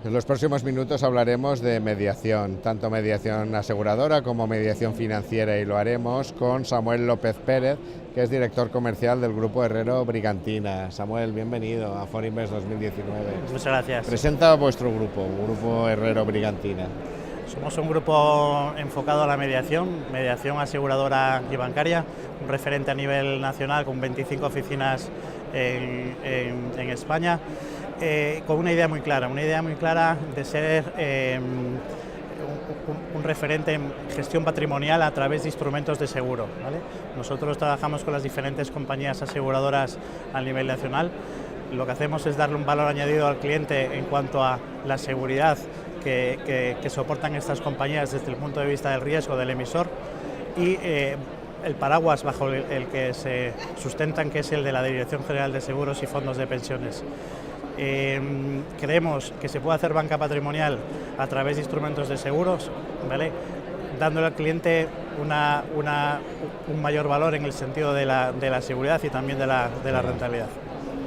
En los próximos minutos hablaremos de mediación, tanto mediación aseguradora como mediación financiera, y lo haremos con Samuel López Pérez, que es director comercial del Grupo Herrero Brigantina. Samuel, bienvenido a Forinvest 2019. Muchas gracias. Presenta vuestro grupo, Grupo Herrero Brigantina. Somos un grupo enfocado a la mediación aseguradora y bancaria, un referente a nivel nacional con 25 oficinas en España, con una idea muy clara de ser un referente en gestión patrimonial a través de instrumentos de seguro, ¿vale? Nosotros trabajamos con las diferentes compañías aseguradoras a nivel nacional. Lo que hacemos es darle un valor añadido al cliente en cuanto a la seguridad que soportan estas compañías desde el punto de vista del riesgo del emisor y el paraguas bajo el que se sustentan, que es el de la Dirección General de Seguros y Fondos de Pensiones. Creemos que se puede hacer banca patrimonial a través de instrumentos de seguros, ¿vale?, dándole al cliente un mayor valor en el sentido de la seguridad y también de la rentabilidad.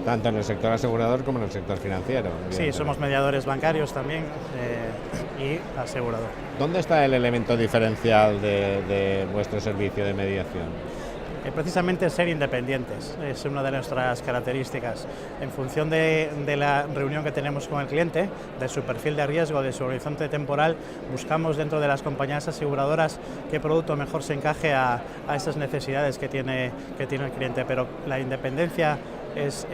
Tanto en el sector asegurador como en el sector financiero. Sí, somos mediadores bancarios también y asegurador. ¿Dónde está el elemento diferencial de vuestro servicio de mediación? Precisamente ser independientes es una de nuestras características. En función de la reunión que tenemos con el cliente, de su perfil de riesgo, de su horizonte temporal, buscamos dentro de las compañías aseguradoras qué producto mejor se encaje a esas necesidades que tiene el cliente, pero la independencia es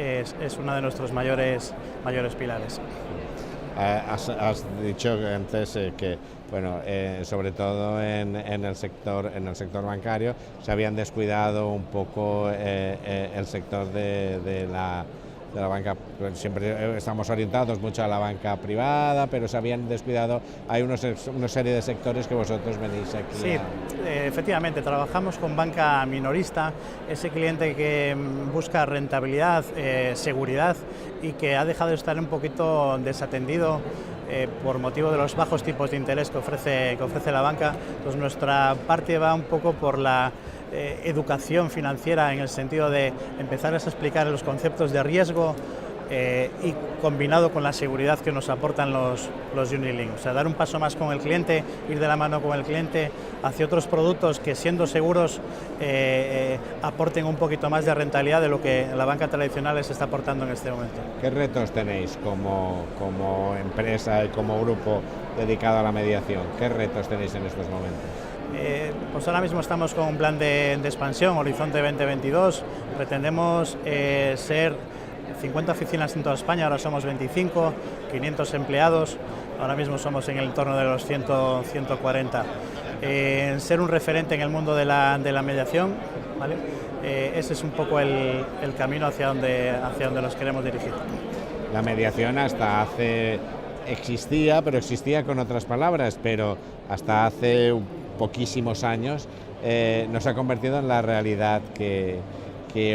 uno de nuestros mayores pilares. Has dicho antes que, bueno, sobre todo en el sector bancario se habían descuidado un poco el sector de la banca. Siempre estamos orientados mucho a la banca privada, pero se habían descuidado. Hay una serie de sectores que vosotros venís aquí. Sí, efectivamente, trabajamos con banca minorista, ese cliente que busca rentabilidad, seguridad y que ha dejado de estar un poquito desatendido por motivo de los bajos tipos de interés que ofrece la banca. Pues nuestra parte va un poco por la educación financiera, en el sentido de empezarles a explicar los conceptos de riesgo y combinado con la seguridad que nos aportan los Unilink. O sea, dar un paso más con el cliente, ir de la mano con el cliente hacia otros productos que, siendo seguros, aporten un poquito más de rentabilidad de lo que la banca tradicional les está aportando en este momento. ¿Qué retos tenéis como empresa y como grupo dedicado a la mediación? ¿Qué retos tenéis en estos momentos? Pues ahora mismo estamos con un plan de expansión, Horizonte 2022. Pretendemos ser 50 oficinas en toda España, ahora somos 25, 500 empleados, ahora mismo somos en el entorno de los 140. Ser un referente en el mundo de la mediación, ¿vale? Ese es un poco el camino hacia donde nos queremos dirigir. La mediación hasta hace existía, pero existía con otras palabras, pero hasta hace poquísimos años no se ha convertido en la realidad que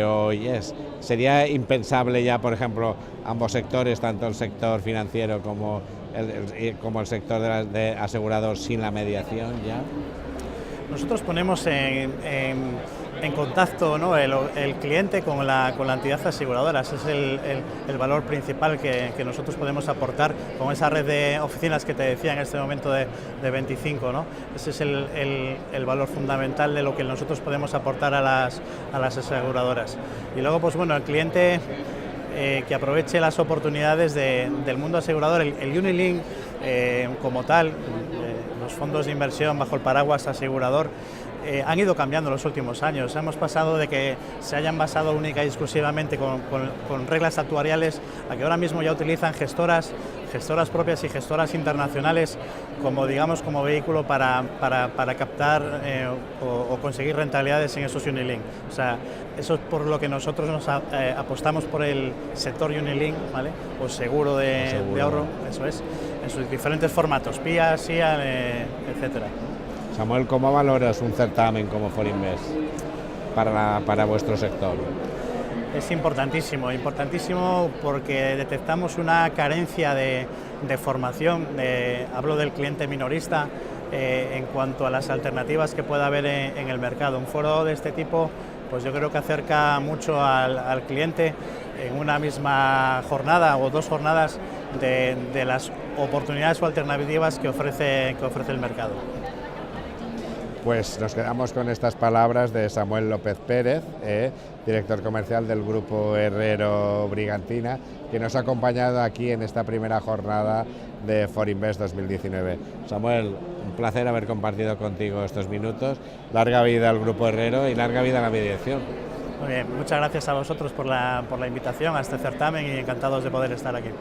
hoy es. Sería impensable ya, por ejemplo, ambos sectores, tanto el sector financiero como el sector de asegurador, sin la mediación ya. Nosotros ponemos en contacto, ¿no?, el cliente con la entidad aseguradora. Ese es el valor principal que nosotros podemos aportar con esa red de oficinas que te decía en este momento de 25, ¿no? Ese es el valor fundamental de lo que nosotros podemos aportar a las aseguradoras. Y luego, pues bueno, el cliente que aproveche las oportunidades del mundo asegurador. El Unilink como tal, los fondos de inversión bajo el paraguas asegurador, han ido cambiando en los últimos años. Hemos pasado de que se hayan basado única y exclusivamente con reglas actuariales a que ahora mismo ya utilizan gestoras propias y gestoras internacionales como, digamos, como vehículo para captar o conseguir rentabilidades en esos Unilink. O sea, eso es por lo que nosotros nos apostamos por el sector Unilink, ¿vale?, o seguro de ahorro, eso es, en sus diferentes formatos, PIA, SIA, etcétera. Samuel, ¿cómo valoras un certamen como Forinvest para vuestro sector? Es importantísimo porque detectamos una carencia de formación, hablo del cliente minorista, en cuanto a las alternativas que pueda haber en el mercado. Un foro de este tipo, pues yo creo que acerca mucho al cliente en una misma jornada o dos jornadas, de las oportunidades o alternativas que ofrece el mercado. Pues nos quedamos con estas palabras de Samuel López Pérez, director comercial del Grupo Herrero Brigantina, que nos ha acompañado aquí en esta primera jornada de ForInvest 2019. Samuel, un placer haber compartido contigo estos minutos. Larga vida al Grupo Herrero y larga vida a la mediación. Muy bien, muchas gracias a vosotros por la invitación a este certamen y encantados de poder estar aquí.